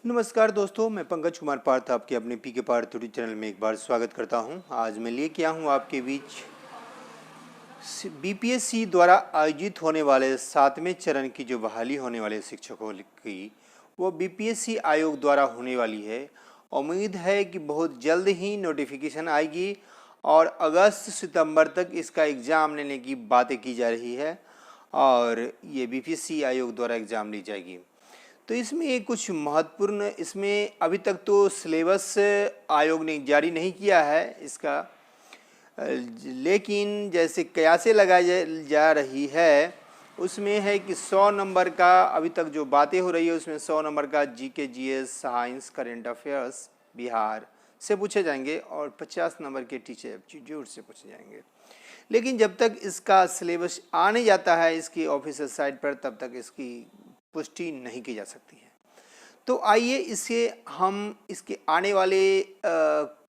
नमस्कार दोस्तों, मैं पंकज कुमार पार्थ आपके अपने पी के पार्थ यूट्यूब चैनल में एक बार स्वागत करता हूं। आज मैं लेके आया हूं आपके बीच बीपीएससी द्वारा आयोजित होने वाले 7वें चरण की जो बहाली होने वाले शिक्षकों की वो बीपीएससी आयोग द्वारा होने वाली है। उम्मीद है कि बहुत जल्द ही नोटिफिकेशन आएगी और अगस्त सितंबर तक इसका एग्ज़ाम लेने की बातें की जा रही है और ये बीपीएससी आयोग द्वारा एग्ज़ाम ली जाएगी। तो इसमें कुछ महत्वपूर्ण, इसमें अभी तक तो सिलेबस आयोग ने जारी नहीं किया है इसका, लेकिन जैसे कयासें लगाई जा रही है उसमें है कि 100 नंबर का अभी तक जो बातें हो रही है उसमें 100 नंबर का GK, GS, science, current affairs Bihar से पूछे जाएंगे और 50 नंबर के टीचर एप्टीट्यूड से पूछे जाएंगे। लेकिन जब तक इसका सिलेबस आ नहीं जाता है इसकी ऑफिशियल साइट पर तब तक इसकी पुष्टि नहीं की जा सकती है। तो आइए इससे हम इसके आने वाले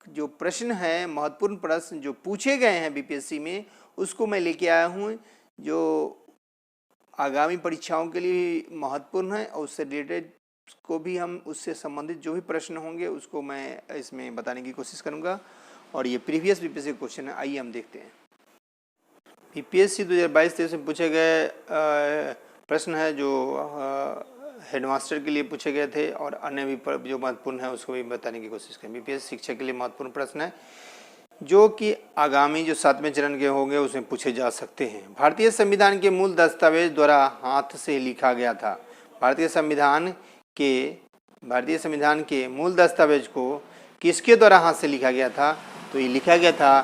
जो प्रश्न हैं, महत्वपूर्ण प्रश्न जो पूछे गए हैं बीपीएससी में, उसको मैं लेके आया हूँ जो आगामी परीक्षाओं के लिए महत्वपूर्ण है और उससे रिलेटेड को भी हम उससे संबंधित जो भी प्रश्न होंगे उसको मैं इसमें बताने की कोशिश करूँगा। और ये प्रीवियस बीपीएससी क्वेश्चन है, आइए हम देखते हैं। बीपीएससी 2022-23 में पूछे गए प्रश्न है जो हेडमास्टर के लिए पूछे गए थे और अन्य भी जो महत्वपूर्ण है उसको भी बताने की कोशिश करें। बीपीएससी शिक्षक के लिए महत्वपूर्ण प्रश्न है जो कि आगामी जो 7वें चरण के होंगे उसमें पूछे जा सकते हैं। भारतीय संविधान के मूल दस्तावेज द्वारा हाथ से लिखा गया था। भारतीय संविधान के मूल दस्तावेज को किसके द्वारा हाथ से लिखा गया था? तो ये लिखा गया था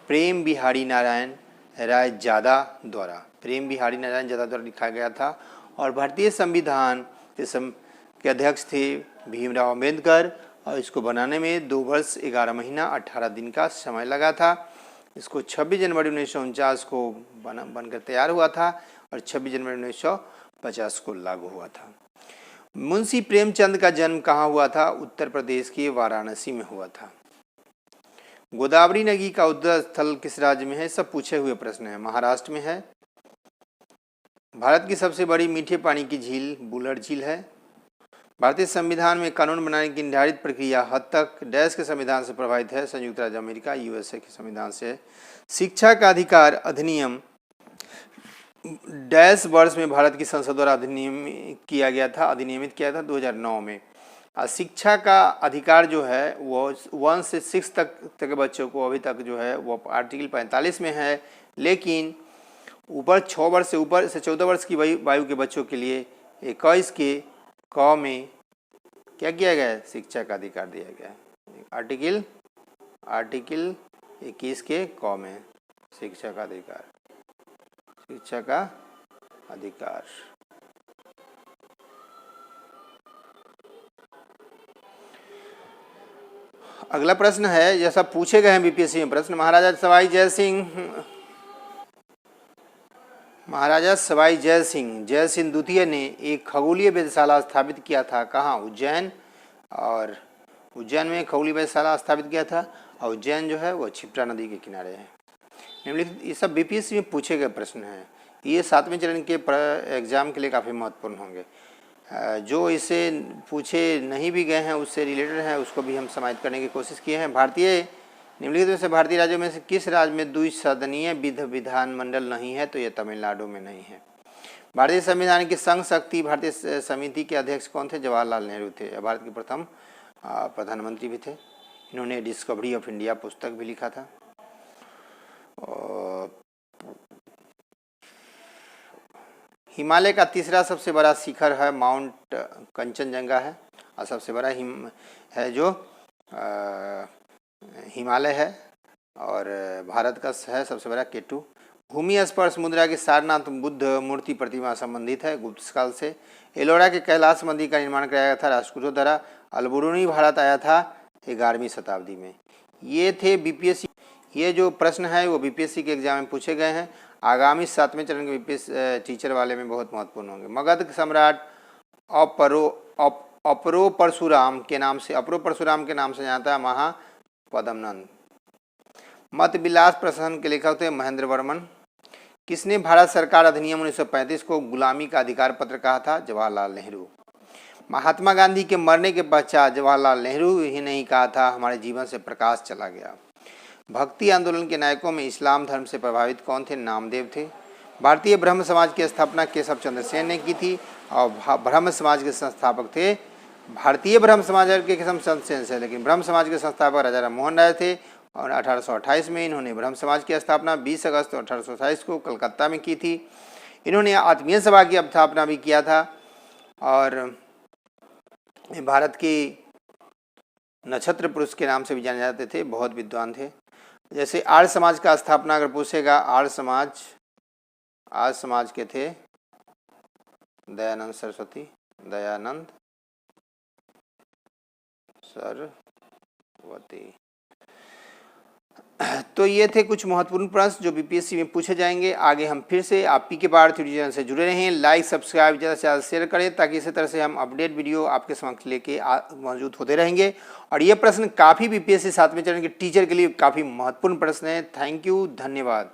प्रेम बिहारी नारायण रायजादा द्वारा। प्रेम बिहारी नारायण जादा द्वारा लिखा गया था। और भारतीय संविधान के अध्यक्ष थे भीमराव अम्बेडकर और इसको बनाने में 2 वर्ष 11 महीना 18 दिन का समय लगा था। इसको 26 जनवरी 1949 को बनकर तैयार हुआ था और 26 जनवरी 1950 को लागू हुआ था। मुंशी प्रेमचंद का जन्म कहाँ हुआ था? उत्तर प्रदेश के वाराणसी में हुआ था। गोदावरी नदी का उद्गम स्थल किस राज्य में है? सब पूछे हुए प्रश्न है। महाराष्ट्र में है। भारत की सबसे बड़ी मीठे पानी की झील बुलर झील है। भारतीय संविधान में कानून बनाने की निर्धारित प्रक्रिया हद तक डैश के संविधान से प्रभावित है? संयुक्त राज्य अमेरिका यूएसए के संविधान से। शिक्षा का अधिकार अधिनियम डैश वर्ष में भारत की संसद द्वारा अधिनियमित किया गया था 2009 में। शिक्षा का अधिकार जो है वो 1 से 6 तक के बच्चों को अभी तक जो है वो आर्टिकल 45 में है, लेकिन ऊपर 6 वर्ष से ऊपर से 14 वर्ष की वायु के बच्चों के लिए 21 के क में क्या किया गया है? शिक्षा का अधिकार दिया गया है। आर्टिकल 21 के क में शिक्षा का अधिकार, शिक्षा का अधिकार। अगला प्रश्न है, जैसा पूछे गए हैं बीपीएससी में प्रश्न, महाराजा सवाई जय सिंह द्वितीय ने एक खगोलीय वेधशाला स्थापित किया था। कहाँ? उज्जैन। और उज्जैन में खगोलीय वेधशाला स्थापित किया था और उज्जैन जो है वो क्षिप्रा नदी के किनारे है। निम्नलिखित ये सब बीपीएससी में पूछे गए प्रश्न हैं। ये 7वें चरण के एग्जाम के लिए काफ़ी महत्वपूर्ण होंगे। जो इसे पूछे नहीं भी गए हैं उससे रिलेटेड है उसको भी हम समाहित करने की कोशिश किए हैं। निम्नलिखित में से भारतीय राज्यों में से किस राज्य में द्विसदनीय विधानमंडल नहीं है? तो ये तमिलनाडु में नहीं है। भारतीय संविधान की संघ शक्ति भारतीय समिति के अध्यक्ष कौन थे? जवाहरलाल नेहरू थे। भारत के प्रथम प्रधानमंत्री भी थे। इन्होंने डिस्कवरी ऑफ इंडिया पुस्तक भी लिखा था। हिमालय का तीसरा सबसे बड़ा शिखर है माउंट कंचनजंगा है और सबसे बड़ा है जो हिमालय है और भारत का है सबसे बड़ा K2। भूमि स्पर्श मुद्रा की सारनाथ बुद्ध मूर्ति प्रतिमा संबंधित है गुप्त काल से। एलोरा के कैलाश मंदिर का निर्माण कराया गया था राष्ट्रकूटों द्वारा। अलबरूनी भारत आया था 11वीं शताब्दी में। ये थे बीपीएससी, ये जो प्रश्न है वो बीपीएससी के एग्जाम में पूछे गए हैं। आगामी 7वें चरण के बीपीएससी टीचर वाले में बहुत महत्वपूर्ण होंगे। मगध सम्राट अपरो परशुराम के नाम से जानता है महापद्मनंद। मत विलास प्रशासन के लेखक थे महेंद्र वर्मन। किसने भारत सरकार अधिनियम 1935 को गुलामी का अधिकार पत्र कहा था? जवाहरलाल नेहरू। महात्मा गांधी के मरने के पश्चात जवाहरलाल नेहरू ही नहीं कहा था, हमारे जीवन से प्रकाश चला गया। भक्ति आंदोलन के नायकों में इस्लाम धर्म से प्रभावित कौन थे? नामदेव थे। भारतीय ब्रह्म समाज की स्थापना केशव चंद्र सेन ने की थी और ब्रह्म समाज के संस्थापक थे भारतीय ब्रह्म समाज के केशव चंद्र सेन से, लेकिन ब्रह्म समाज के संस्थापक राजा राम मोहन राय थे और 1828 में इन्होंने ब्रह्म समाज की स्थापना 20 अगस्त 1827 को कलकत्ता में की थी। इन्होंने आत्मीय सभा की स्थापना भी किया था और भारत की नक्षत्र पुरुष के नाम से भी जाने जाते थे, बहुत विद्वान थे। जैसे आर्य समाज का स्थापना अगर पूछेगा, आर्य समाज के थे दयानंद सरस्वती, दयानंद सरस्वती। तो ये थे कुछ महत्वपूर्ण प्रश्न जो बीपीएससी में पूछे जाएंगे। आगे हम फिर से आप पीके पावर थ्योरी चैनल से जुड़े रहें, लाइक सब्सक्राइब ज़्यादा से ज़्यादा शेयर करें ताकि इसी तरह से हम अपडेट वीडियो आपके समक्ष लेके मौजूद होते रहेंगे। और ये प्रश्न काफ़ी बीपीएससी 7वें चरण के टीचर के लिए काफ़ी महत्वपूर्ण प्रश्न है। थैंक यू, धन्यवाद।